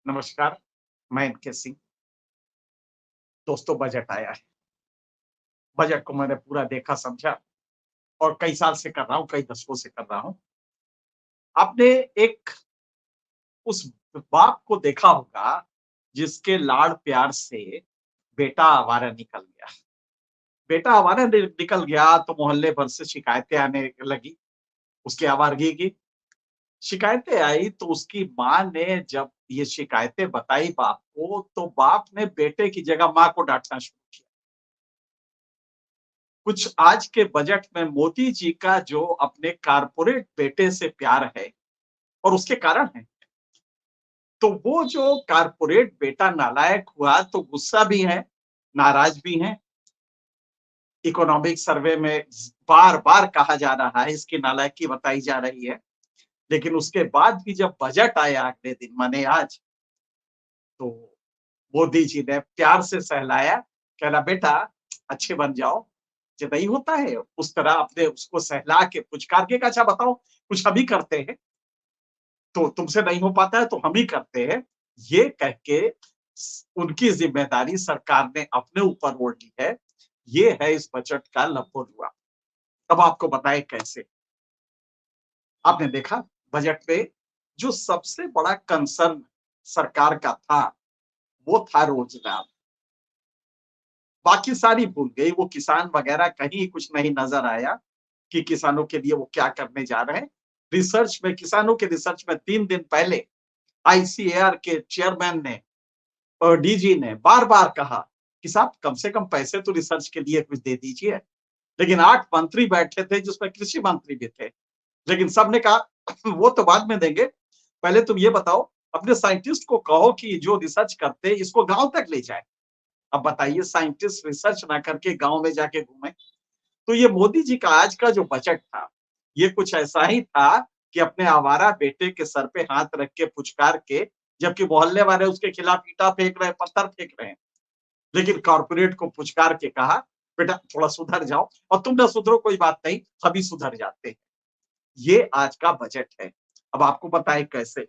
नमस्कार, मैं इनके सिंह। दोस्तों बजट आया है। बजट को मैंने पूरा देखा समझा और कई साल से कर रहा हूँ, कई दशकों से कर रहा हूँ। आपने एक उस बाप को देखा होगा जिसके लाड़-प्यार से बेटा आवारा निकल गया। बेटा आवारा निकल गया तो मोहल्ले भर से शिकायतें आने लगी उसकी आवारगी की। शिकायतें आई तो उसकी माँ ने जब ये शिकायतें बताई बाप को, तो बाप ने बेटे की जगह माँ को डाँटना शुरू किया। कुछ आज के बजट में मोदी जी का जो अपने कारपोरेट बेटे से प्यार है और उसके कारण है। तो वो जो कारपोरेट बेटा नालायक हुआ तो गुस्सा भी है, नाराज भी हैं। इकोनॉमिक सर्वे में बार-बार कहा जा रहा है, इसकी नालायकी बताई जा रही है। लेकिन उसके बाद भी जब बजट आया अगले दिन माने आज, तो मोदी जी ने प्यार से सहलाया, कहा बेटा अच्छे बन जाओ। जो नहीं होता है उस तरह अपने उसको सहला के पुचकार के, अच्छा बताओ कुछ हम ही करते हैं, तो तुमसे नहीं हो पाता है तो हम ही करते हैं। ये कह के उनकी जिम्मेदारी सरकार ने अपने ऊपर ओढ़ ली है। ये है इस बजट का लफोदुआ। अब आपको बताएं कैसे। आपने देखा बजट में जो सबसे बड़ा कंसर्न सरकार का था वो था रोजगार। बाकी सारी भूल गई, वो किसान वगैरह कहीं कुछ नहीं नजर आया कि किसानों के लिए वो क्या करने जा रहे हैं। रिसर्च में किसानों के रिसर्च में 3 दिन पहले आईसीएआर के चेयरमैन ने और डीजी ने बार-बार कहा कि साहब कम से कम पैसे तो रिसर्च के लिए कुछ दे दीजिए। लेकिन 8 मंत्री बैठे थे जिसमें कृषि मंत्री भी थे। लेकिन सबने कहा वो तो बाद में देंगे। पहले तुम ये बताओ अपने साइंटिस्ट को कहो कि जो रिसर्च करते हैं इसको गाँव तक ले जाएँ। अब बताइए साइंटिस्ट रिसर्च ना करके गाँव में जाके घूमे। तो ये मोदी जी का आज का जो बजट था, ये कुछ ऐसा ही था कि अपने आवारा बेटे के सर पे हाथ रख के पुचकार के, जबकि मोहल्ले वाले उसके खिलाफ ईंटा फेंक रहे हैं, पत्थर फेंक रहे हैं। लेकिन कॉर्पोरेट को पुचकार के कहा, बेटा थोड़ा सुधर जाओ और तुम ना सुधरो कोई बात नहीं, सभी सुधर जाते हैं। ये आज का बजट है। अब आपको बताएं कैसे।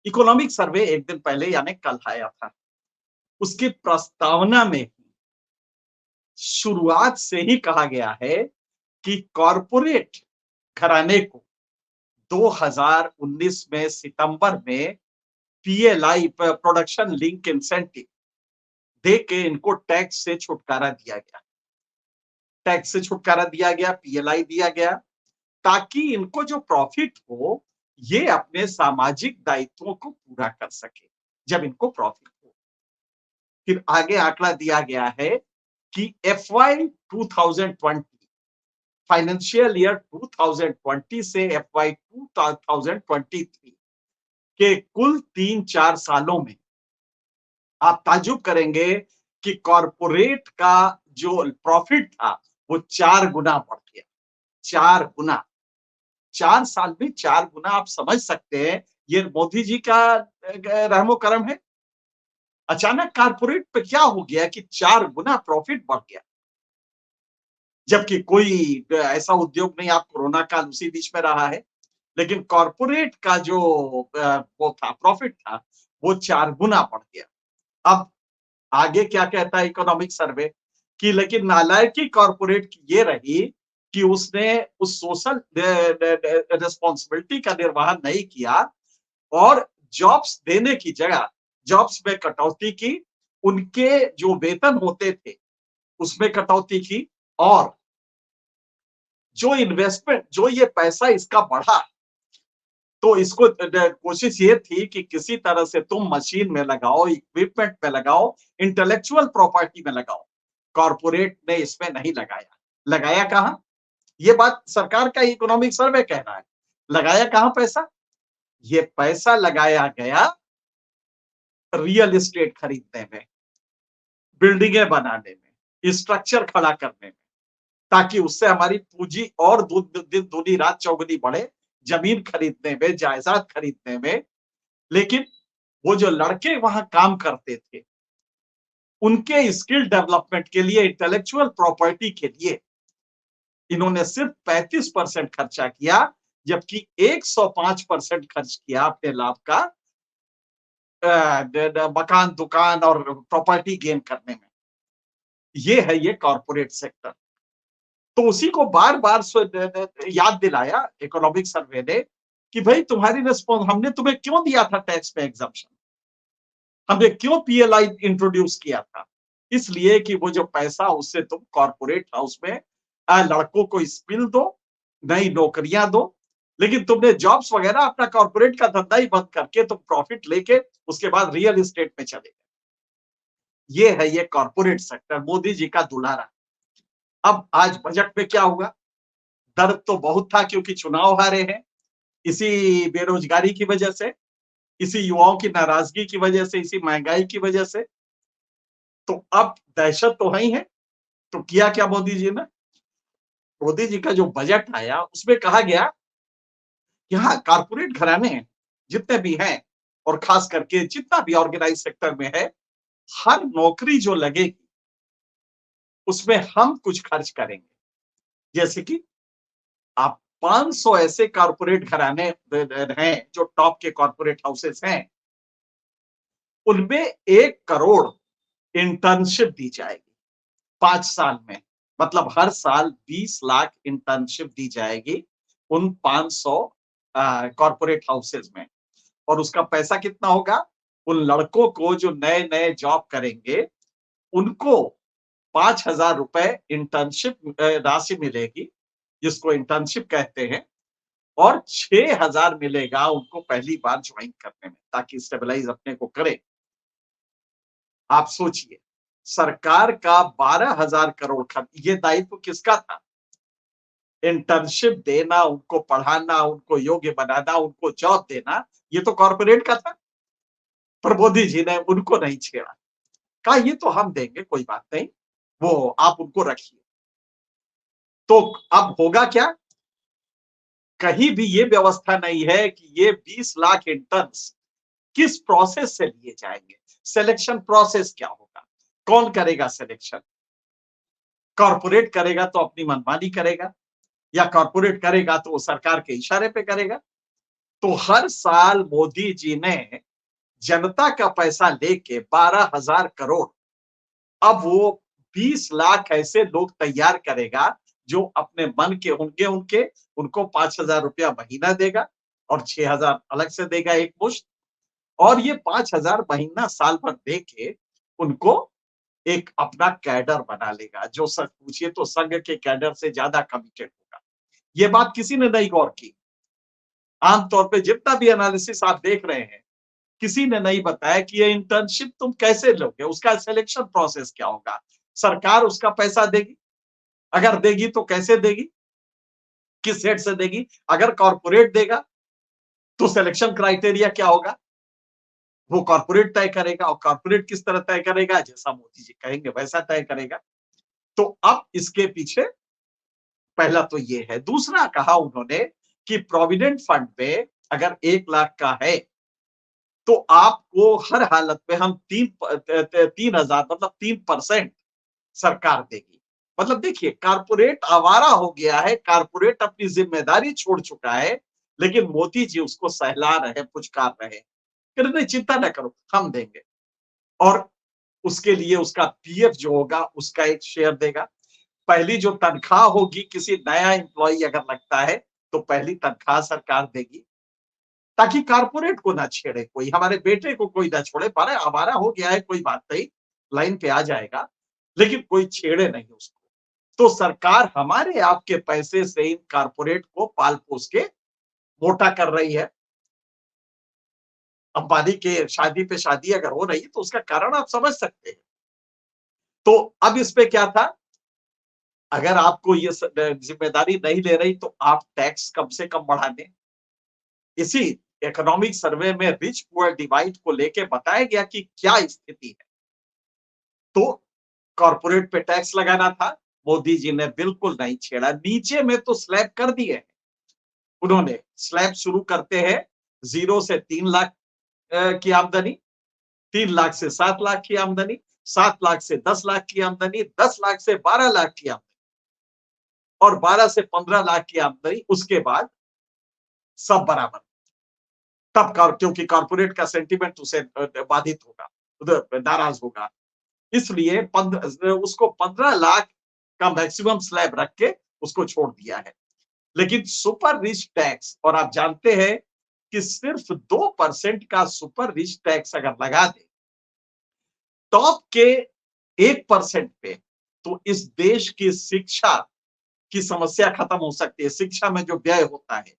इकोनॉमिक सर्वे एक दिन पहले यानी कल आया था। उसकी प्रस्तावना में शुरुआत से ही कहा गया है कि कॉर्पोरेट घराने को 2019 में सितंबर में पीएलआई प्रोडक्शन लिंक इंसेंटिव दे के इनको टैक्स से छुटकारा दिया गया। टैक्स से छुटकारा दिया गया, पीएलआई दिया गया ताकि इनको जो प्रॉफिट हो ये अपने सामाजिक दायित्वों को पूरा कर सके जब इनको प्रॉफिट हो। फिर आगे आंकड़ा दिया गया है कि एफवाई 2020 फाइनेंशियल ईयर 2020 से एफवाई 2023 के कुल 3-4 सालों में आप ताज्जुब करेंगे कि कॉर्पोरेट का जो प्रॉफिट था वो 4 गुना बढ़ गया। 4 गुना। 4 साल में 4 गुना आप समझ सकते हैं ये मोदी जी का रहमो करम है। अचानक कॉर्पोरेट पे क्या हो गया कि 4 गुना प्रॉफिट बढ़ गया। जबकि कोई ऐसा उद्योग नहीं, आप कोरोना काल उसी बीच में रहा है। लेकिन कॉर्पोरेट का जो वो था प्रॉफिट था वो 4 गुना बढ़ गया। अब आगे क्या कहता है इकोनॉमिक सर्वे कि लेकिन नालायकी कॉर्पोरेट की ये रही कि उसने उस सोशल रिस्पॉन्सिबिलिटी का निर्वहन नहीं किया और जॉब्स देने की जगह जॉब्स में कटौती की, उनके जो वेतन होते थे उसमें कटौती की और जो इन्वेस्टमेंट जो ये पैसा इसका बढ़ा तो इसको कोशिश ये थी कि किसी तरह से तुम मशीन में लगाओ, इक्विपमेंट में लगाओ, इंटेलेक्चुअल प्रॉपर्टी में लगाओ। कॉर्पोरेट ने इसमें नहीं लगाया। लगाया कहां? ये बात सरकार का इकोनॉमिक सर्वे कह रहा है। लगाया कहां पैसा? ये पैसा लगाया गया रियल एस्टेट खरीदने में, बिल्डिंगें बनाने में, स्ट्रक्चर खड़ा करने में, ताकि उससे हमारी पूंजी और दिन दूनी रात चौगुनी बढ़े, जमीन खरीदने में, जायदाद खरीदने में। लेकिन वो जो लड़के वहां काम करते थे उनके स्किल डेवलपमेंट के लिए, इंटेलेक्चुअल प्रॉपर्टी के लिए इन्होंने सिर्फ 35% खर्चा किया, जबकि 105% खर्च किया अपने लाभ का मकान, दुकान और प्रॉपर्टी गेन करने में। ये है ये कॉर्पोरेट सेक्टर। तो उसी को बार-बार याद दिलाया इकोनॉमिक सर्वे ने कि भाई तुम्हारी हमने तुम्हें क्यों दिया था टैक्स में एग्जम्पशन, हमने क्यों पीएलआई इंट्रोड्यूस किया था? इसलिए कि वो जो पैसा उससे तुम कॉर्पोरेट हाउस में लड़कों को स्किल दो, नई नौकरियां दो, लेकिन तुमने जॉब्स वगैरह अपना कॉर्पोरेट का धंधा ही बंद करके तुम प्रॉफिट लेके उसके बाद रियल एस्टेट में चले गए। ये है ये कॉर्पोरेट सेक्टर, मोदी जी का दुलारा। अब आज बजट में क्या हुआ? दर्द तो बहुत था क्योंकि चुनाव हारे हैं, इसी बेरोजगारी की वजह से, इसी युवाओं की नाराजगी की वजह से, इसी महंगाई की वजह से। तो अब दहशत तो है ही है। तो किया क्या मोदी जी ने? मोदी जी का जो बजट आया उसमें कहा गया कि हाँ, कारपोरेट घराने जितने भी हैं और खास करके जितना भी ऑर्गेनाइज सेक्टर में है, हर नौकरी जो लगेगी उसमें हम कुछ खर्च करेंगे। जैसे कि आप 500 ऐसे कारपोरेट घराने हैं जो टॉप के कारपोरेट हाउसेस हैं, उनमें 1 करोड़ इंटर्नशिप दी जाएगी 5 साल में। मतलब हर साल 20 लाख इंटर्नशिप दी जाएगी उन 500 कॉर्पोरेट हाउसेस में। और उसका पैसा कितना होगा? उन लड़कों को जो नए-नए जॉब करेंगे, उनको 5,000 रुपए इंटर्नशिप राशि मिलेगी, जिसको इंटर्नशिप कहते हैं, और 6,000 मिलेगा उनको पहली बार ज्वाइन करने में, ताकि स्टेबलाइज अपने को करे। आप सोचिए, सरकार का 12,000 करोड़ खर्च, ये दायित्व किसका था? इंटर्नशिप देना, उनको पढ़ाना, उनको योग्य बनाना, उनको जॉब देना, ये तो कॉर्पोरेट का था। पर मोदी जी ने उनको नहीं छेड़ा। कहा ये तो हम देंगे, कोई बात नहीं, वो आप उनको रखिए। तो अब होगा क्या? कहीं भी ये व्यवस्था नहीं है कि ये 20 लाख इंटर्न्स किस प्रोसेस से लिए जाएंगे, सिलेक्शन प्रोसेस क्या होगा, कौन करेगा सिलेक्शन? कॉर्पोरेट करेगा तो अपनी मनमानी करेगा, या कॉर्पोरेट करेगा तो वो सरकार के इशारे पे करेगा। तो हर साल मोदी जी ने जनता का पैसा लेके 12,000 करोड़, अब वो 20 लाख ऐसे लोग तैयार करेगा जो अपने मन के होंगे उनके, उनको 5,000 रुपया महीना देगा और 6,000 अलग से देगा एक मुश्त। और ये 5,000 महीना साल भर दे के उनको एक अपना कैडर बना लेगा, जो सच पूछिए तो संघ के कैडर से ज्यादा कमिटेड होगा। ये बात किसी ने नहीं गौर की। आमतौर पे जितना भी एनालिसिस आप देख रहे हैं, किसी ने नहीं बताया कि ये इंटर्नशिप तुम कैसे लोगे, उसका सिलेक्शन प्रोसेस क्या होगा, सरकार उसका पैसा देगी, अगर देगी तो कैसे देगी, किस रेट से देगी, अगर कॉर्पोरेट देगा तो सिलेक्शन क्राइटेरिया क्या होगा, वो कॉर्पोरेट तय करेगा। और कॉर्पोरेट किस तरह तय करेगा, जैसा मोदी जी कहेंगे वैसा तय करेगा। तो अब इसके पीछे पहला तो ये है। दूसरा कहा उन्होंने कि प्रोविडेंट फंड में अगर 1 लाख का है तो आपको हर हालत में हम 3,000 मतलब 3% सरकार देगी। मतलब देखिए, कारपोरेट आवारा हो गया है, कारपोरेट अपनी जिम्मेदारी छोड़ चुका है, लेकिन मोदी जी उसको सहला रहे, पुचकार रहे, कह रहे नहीं चिंता ना करो, हम देंगे। और उसके लिए उसका पीएफ जो होगा उसका एक शेयर देगा। पहली जो तनख्वाह होगी, किसी नया एम्प्लॉई अगर लगता है तो पहली तनख्वाह सरकार देगी, ताकि कारपोरेट को ना छेड़े कोई, हमारे बेटे को कोई ना छोड़े, पर हमारा हो गया है कोई बात नहीं, लाइन पे आ जाएगा, लेकिन कोई छेड़े नहीं उसको। तो सरकार हमारे आपके पैसे से इन कारपोरेट को पाल पोस के मोटा कर रही है। अंबानी के शादी पे शादी अगर हो रही है तो उसका कारण आप समझ सकते हैं। तो अब इसपे क्या था, अगर आपको ये जिम्मेदारी नहीं ले रही तो आप टैक्स कम से कम बढ़ा दें। इसी इकोनॉमिक सर्वे में रिच पुअर डिवाइड को लेके बताया गया कि क्या स्थिति है। तो कॉर्पोरेट पे टैक्स लगाना था, मोदी जी ने बिल्कुल नहीं छेड़ा। नीचे में तो स्लैब कर दिए उन्होंने। स्लैब शुरू करते हैं 0 से 3 लाख की आमदनी, 3 लाख से 7 लाख की आमदनी, 7 लाख से 10 लाख की आमदनी, 10 लाख से 12 लाख की आमदनी, और 12 से 15 लाख की आमदनी उसके बाद सब बराबर। तब क्योंकि कॉर्पोरेट का सेंटीमेंट उसे बाधित होगा, नाराज होगा। इसलिए उसको 15 लाख का मैक्सिमम स्लैब रख के उसको छोड़ दिया है। लेकिन सुपर रिच टैक्स, और आप जानते हैं कि सिर्फ 2% का सुपर रिच टैक्स अगर लगा दे टॉप के 1% पे, तो इस देश की शिक्षा की समस्या खत्म हो सकती है। शिक्षा में जो व्यय होता है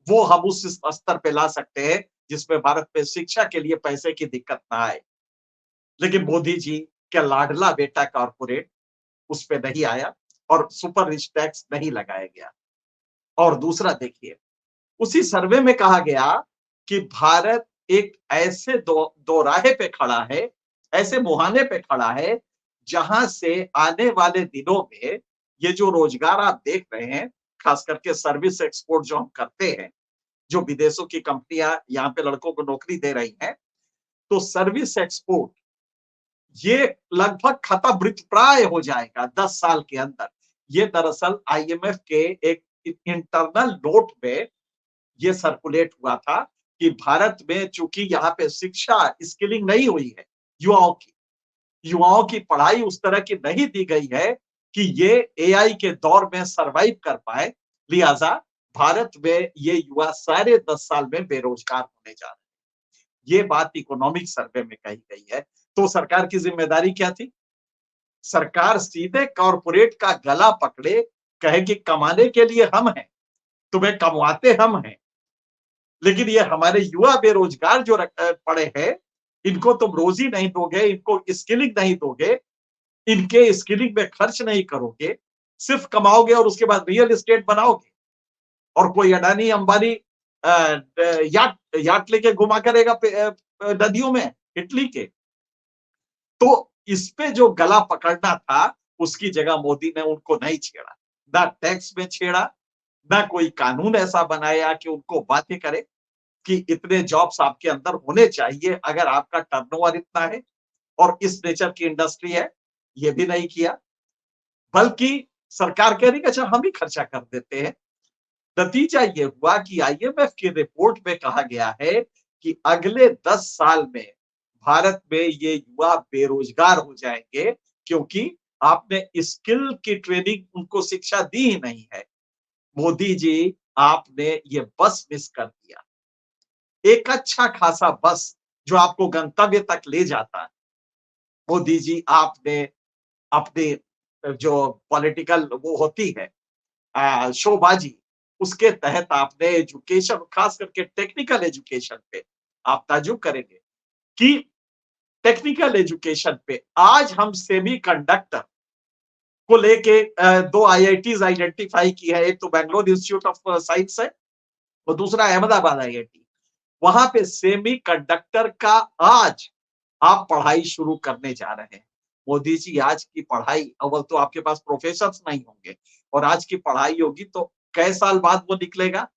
वो हम उस स्तर पे ला सकते हैं जिसमें भारत में शिक्षा के लिए पैसे की दिक्कत ना आए। लेकिन मोदी जी का लाडला बेटा कॉर्पोरेट उस पे नहीं आया और सुपर रिच टैक्स नहीं लगाया गया। और दूसरा देखिए, उसी सर्वे में कहा गया कि भारत एक ऐसे दोराहे पे खड़ा है, ऐसे मुहाने पे खड़ा है, जहां से आने वाले दिनों में ये जो रोजगार आप देख रहे हैं, खास करके सर्विस एक्सपोर्ट जो हम करते हैं, जो विदेशों की कंपनियां यहाँ पे लड़कों को नौकरी दे रही हैं, तो सर्विस एक्सपोर्ट ये लगभग खत्म मृतप्राय हो जाएगा 10 साल के अंदर। ये दरअसल आईएमएफ के एक इंटरनल नोट में ये सर्कुलेट हुआ था कि भारत में चूंकि यहाँ पे शिक्षा स्किलिंग नहीं हुई है युवाओं की पढ़ाई उस तरह की नहीं दी गई है कि ये एआई के दौर में सरवाइव कर पाए, लिहाजा भारत में ये युवा सारे 10 साल में बेरोजगार होने जा रहे हैं। ये बात इकोनॉमिक सर्वे में कही गई है। तो सरकार की जिम्मेदारी क्या थी? सरकार सीधे कॉर्पोरेट का गला पकड़े, कहे कि कमाने के लिए हम हैं, तुम्हें कमवाते हम हैं, लेकिन ये हमारे युवा बेरोजगार जो पड़े हैं, इनको तुम रोजी नहीं दोगे, इनको स्किलिंग नहीं दोगे, इनके स्किलिंग में खर्च नहीं करोगे, सिर्फ कमाओगे और उसके बाद रियल एस्टेट बनाओगे और कोई अडानी अंबानी याट याट लेके घुमा करेगा नदियों में इटली के। तो इस पे जो गला पकड़ना था उसकी जगह मोदी ने उनको नहीं छेड़ा, ना टैक्स में छेड़ा, ना कोई कानून ऐसा बनाया कि उनको बाध्य करे कि इतने जॉब्स आपके अंदर होने चाहिए अगर आपका टर्नओवर इतना है और इस नेचर की इंडस्ट्री है, ये भी नहीं किया। बल्कि सरकार कह रही कि अच्छा हम ही खर्चा कर देते हैं। नतीजा ये हुआ कि आईएमएफ की रिपोर्ट में कहा गया है कि अगले 10 साल में भारत में ये युवा बेरोजगार हो जाएंगे, क्योंकि आपने स्किल की ट्रेनिंग उनको शिक्षा दी ही नहीं है। मोदी जी, आपने ये बस मिस कर दिया। एक अच्छा खासा बस जो आपको गंतव्य तक ले जाता है, मोदी जी आपने अपने जो पॉलिटिकल वो होती है शोबाजी, उसके तहत आपने एजुकेशन, खास करके टेक्निकल एजुकेशन पे आप ताज्जुब करेंगे कि टेक्निकल एजुकेशन पे आज हम सेमीकंडक्टर को लेके दो आईआईटीज आइडेंटिफाई की है। एक तो बेंगलोर इंस्टीट्यूट ऑफ साइंस है और दूसरा अहमदाबाद आईआईटी। वहां पे सेमीकंडक्टर का आज आप पढ़ाई शुरू करने जा रहे हैं। मोदी जी, आज की पढ़ाई, अव्वल तो आपके पास प्रोफेसर्स नहीं होंगे और आज की पढ़ाई होगी तो कई साल बाद वो निकलेगा,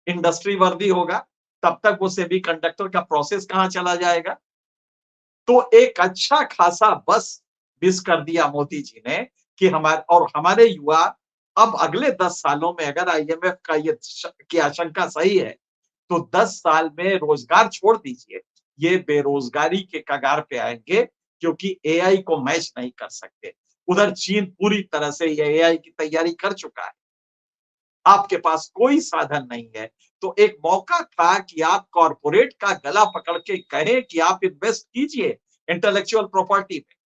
इंडस्ट्री वर्दी होगा, तब तक वो सेमीकंडक्टर का प्रोसेस कहां चला जाएगा। तो एक अच्छा खासा बस मिस कर दिया मोदी जी ने कि हमारे युवा अब अगले 10 सालों में, अगर आईएमएफ का ये की आशंका सही है, तो 10 साल में रोजगार छोड़ दीजिए, ये बेरोजगारी के कगार पे आएंगे, क्योंकि एआई को मैच नहीं कर सकते। उधर चीन पूरी तरह से ये एआई की तैयारी कर चुका है, आपके पास कोई साधन नहीं है। तो एक मौका था कि आप कॉर्पोरेट का गला पकड़ के कहें कि आप इन्वेस्ट कीजिए इंटेलेक्चुअल प्रॉपर्टी में,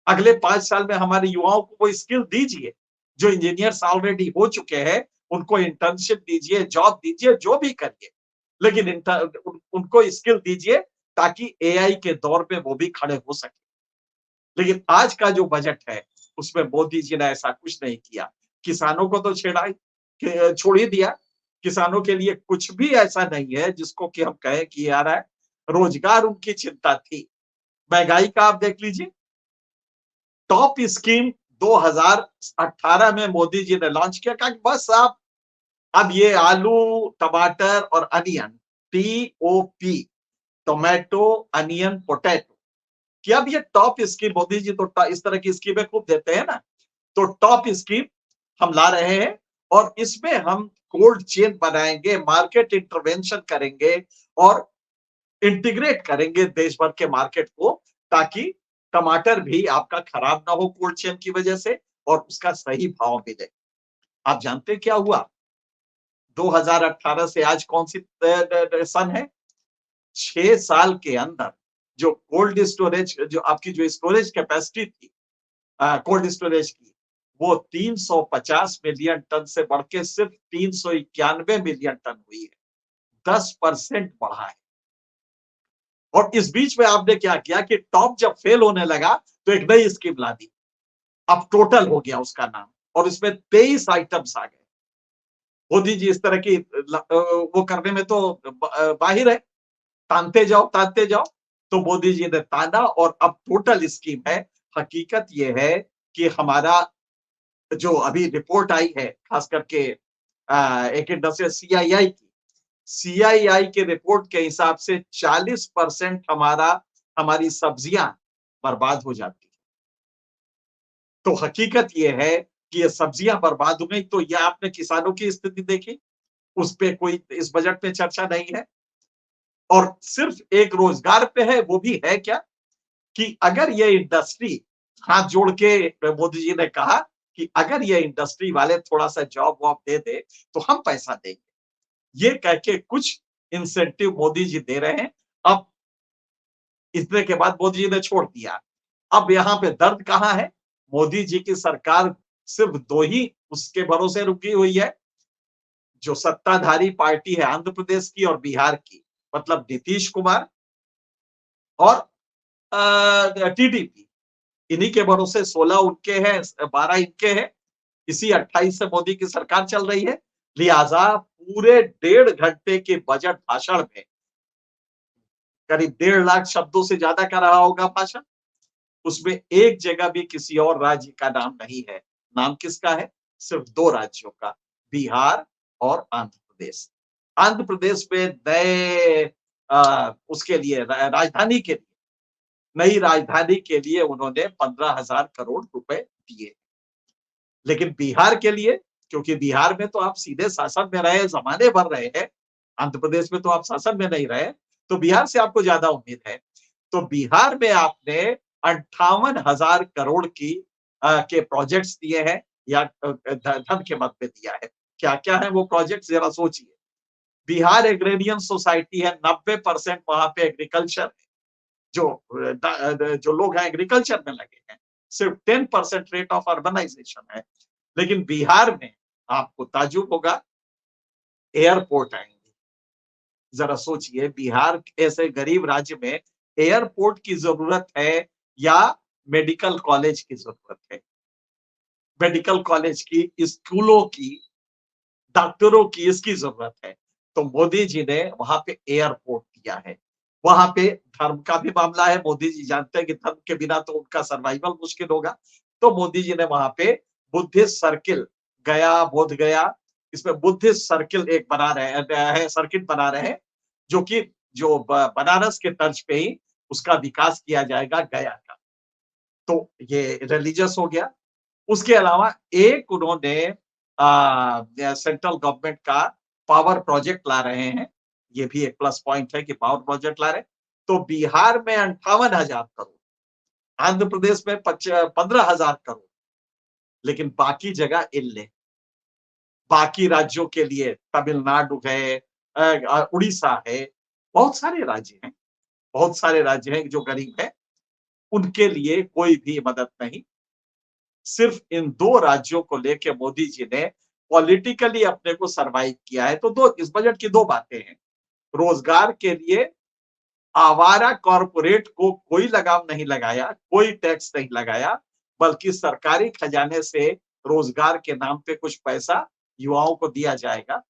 अगले 5 साल में हमारे युवाओं को कोई स्किल दीजिए, जो इंजीनियर्स ऑलरेडी हो चुके हैं उनको इंटर्नशिप दीजिए, जॉब दीजिए, जो भी करिए, लेकिन उनको स्किल दीजिए ताकि एआई के दौर में वो भी खड़े हो सके। लेकिन आज का जो बजट है उसमें मोदी जी ने ऐसा कुछ नहीं किया। किसानों को तो छेड़ा छोड़ ही दिया। किसानों के लिए कुछ भी ऐसा नहीं है जिसको कि हम कहें कि यार है, रोजगार उनकी चिंता थी। महंगाई का आप देख लीजिए, टॉप स्कीम 2018 में मोदी जी ने लॉन्च किया, कहा कि बस आप अब ये आलू, टमाटर और onion, TOP, tomato, onion, potato, कि अब ये टॉप स्कीम, मोदी जी तो इस तरह की स्कीमें खूब देते हैं ना, तो टॉप स्कीम हम ला रहे हैं और इसमें हम कोल्ड चेन बनाएंगे, मार्केट इंटरवेंशन करेंगे और इंटीग्रेट करेंगे देश भर के मार्केट को, ताकि टमाटर भी आपका खराब ना हो कोल्ड चेन की वजह से और उसका सही भाव मिले। आप जानते हैं क्या हुआ? 2018 से आज कौन सी सन है? 6 साल के अंदर जो कोल्ड स्टोरेज, जो आपकी जो स्टोरेज कैपेसिटी थी कोल्ड स्टोरेज की, वो 350 मिलियन टन से बढ़ के सिर्फ 391 मिलियन टन हुई है। 10% बढ़ा है। और इस बीच में आपने क्या किया कि टॉप जब फेल होने लगा तो एक नई स्कीम ला दी। अब टोटल हो गया उसका नाम और इसमें 23 आइटम्स आ गए। मोदी जी इस तरह की वो करने में तो बाहिर है, तानते जाओ। तो मोदी जी ने ताना और अब टोटल स्कीम है। हकीकत ये है कि हमारा जो अभी रिपोर्ट आई है, खास करके एक इंडस्ट्री सीआईआई की, सीआईआई के रिपोर्ट के हिसाब से 40% हमारी सब्जियां बर्बाद हो जाती है। तो हकीकत ये है कि ये सब्जियां बर्बाद हो गई, तो ये आपने किसानों की स्थिति देखी, उस पे कोई इस बजट में चर्चा नहीं है। और सिर्फ एक रोजगार पे है, वो भी है क्या कि अगर ये इंडस्ट्री, हाथ जोड़ के मोदी जी ने कहा कि अगर ये इंडस्ट्री वाले थोड़ा सा जॉब वॉब दे दे तो हम पैसा देंगे। ये कह के कुछ इंसेंटिव मोदी जी दे रहे हैं। अब इतने के बाद मोदी जी ने छोड़ दिया। अब यहाँ पे दर्द कहाँ है? मोदी जी की सरकार सिर्फ 2 ही उसके भरोसे रुकी हुई है। जो सत्ताधारी पार्टी है आंध्र प्रदेश की और बिहार की, मतलब नीतीश कुमार और टीडीपी, इन्हीं के भरोसे 16 उनके हैं, 12 इनके हैं। इसी 28 से मोदी की सरकार चल रही है। लिहाजा पूरे 1.5 घंटे के बजट भाषण में करीब 1.5 लाख शब्दों से ज्यादा का रहा होगा भाषण। उसमें एक जगह भी किसी और राज्य का नाम नहीं है। नाम किसका है? सिर्फ 2 राज्यों का, बिहार और आंध्र प्रदेश। आंध्र प्रदेश में नए उसके लिए राजधानी के लिए, नई राजधानी के लिए उन्होंने 15,000 करोड़ रुपए दिए। लेकिन बिहार के लिए, क्योंकि बिहार में तो आप सीधे शासन में रहे, जमाने भर रहे हैं, आंध्र प्रदेश में तो आप शासन में नहीं रहे, तो बिहार से आपको ज्यादा उम्मीद है। तो बिहार में आपने 58,000 करोड़ के प्रोजेक्ट्स दिए हैं, या धन के मद में दिया है। क्या क्या है वो प्रोजेक्ट, जरा सोचिए। बिहार एग्रेरियन सोसाइटी है, 90% वहां पे एग्रीकल्चर है। जो लोग हैं एग्रीकल्चर में लगे हैं। सिर्फ 10% रेट ऑफ अर्बनाइजेशन है। लेकिन बिहार में आपको ताज्जुब होगा, एयरपोर्ट आएंगे। जरा सोचिए, बिहार ऐसे गरीब राज्य में एयरपोर्ट की जरूरत है या मेडिकल कॉलेज की जरूरत है? मेडिकल कॉलेज की, स्कूलों की, डॉक्टरों की इसकी जरूरत है। तो मोदी जी ने वहां पे एयरपोर्ट दिया है। वहां पे धर्म का भी मामला है। मोदी जी जानते हैं कि धर्म के बिना तो उनका सर्वाइवल मुश्किल होगा। तो मोदी जी ने वहां पे बुद्धिस्ट सर्किल, गया, बोध गया, इसमें बुद्धिस्ट सर्किल एक बना रहे है, सर्किट बना रहे हैं, जो कि जो बनारस के तर्ज पे ही उसका विकास किया जाएगा, गया का। तो ये रिलीजियस हो गया। उसके अलावा एक उन्होंने सेंट्रल गवर्नमेंट का पावर प्रोजेक्ट ला रहे हैं। ये भी एक प्लस पॉइंट है कि पावर प्रोजेक्ट ला रहे हैं। तो बिहार में 58,000 करोड़, आंध्र प्रदेश में 15,000 करोड़, लेकिन बाकी जगह इल्ले, बाकी राज्यों के लिए तमिलनाडु है, उड़ीसा है, बहुत सारे राज्य हैं, बहुत सारे राज्य हैं जो गरीब हैं, उनके लिए कोई भी मदद नहीं। सिर्फ इन 2 राज्यों को लेके मोदी जी ने पॉलिटिकली अपने को सरवाइव किया है। तो इस बजट की 2 बातें हैं। रोजगार के लिए आवारा कॉरपोरेट को कोई लगाम नहीं लगाया, कोई टैक्स नहीं लगाया, बल्कि सरकारी खजाने से रोजगार के नाम पे कुछ पैसा युवाओं को दिया जाएगा।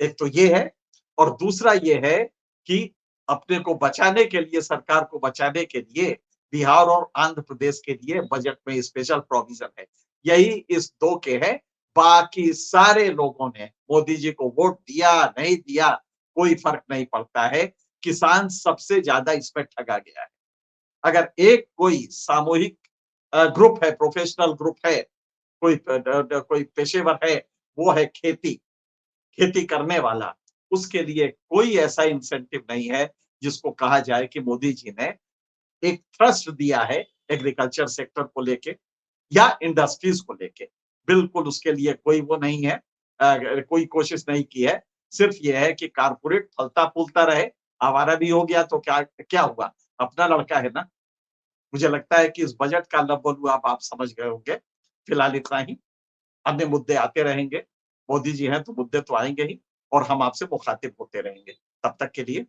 एक तो ये है, और दूसरा ये है कि अपने को बचाने के लिए, सरकार को बचाने के लिए बिहार और आंध्र प्रदेश के लिए बजट में स्पेशल प्रोविजन है। यही इस 2 के हैं। बाकी सारे लोगों ने मोदी जी को वोट दिया, नहीं दिया, कोई फर्क नहीं पड़ता है। किसान सबसे ज्यादा इसमें ठगा गया है। अगर एक कोई सामूहिक ग्रुप है, प्रोफेशनल ग्रुप है, कोई पेशेवर है, वो है खेती, खेती करने वाला। उसके लिए कोई ऐसा इंसेंटिव नहीं है जिसको कहा जाए कि मोदी जी ने एक थ्रस्ट दिया है एग्रीकल्चर सेक्टर को लेके या इंडस्ट्रीज को लेके। बिल्कुल उसके लिए कोई वो नहीं है, कोई कोशिश नहीं की है। सिर्फ ये है कि कारपोरेट फलता-फूलता रहे, आवारा भी हो गया तो क्या क्या हुआ? अपना लड़का है ना। मुझे लगता है कि इस बजट का लबोलू अब आप समझ गए होंगे। फिलहाल इतना ही, अन्य मुद्दे आते रहेंगे। मोदी जी हैं तो मुद्दे तो आएँगे ही और हम आपसे मुखातिब होते रहेंगे। तब तक के लिए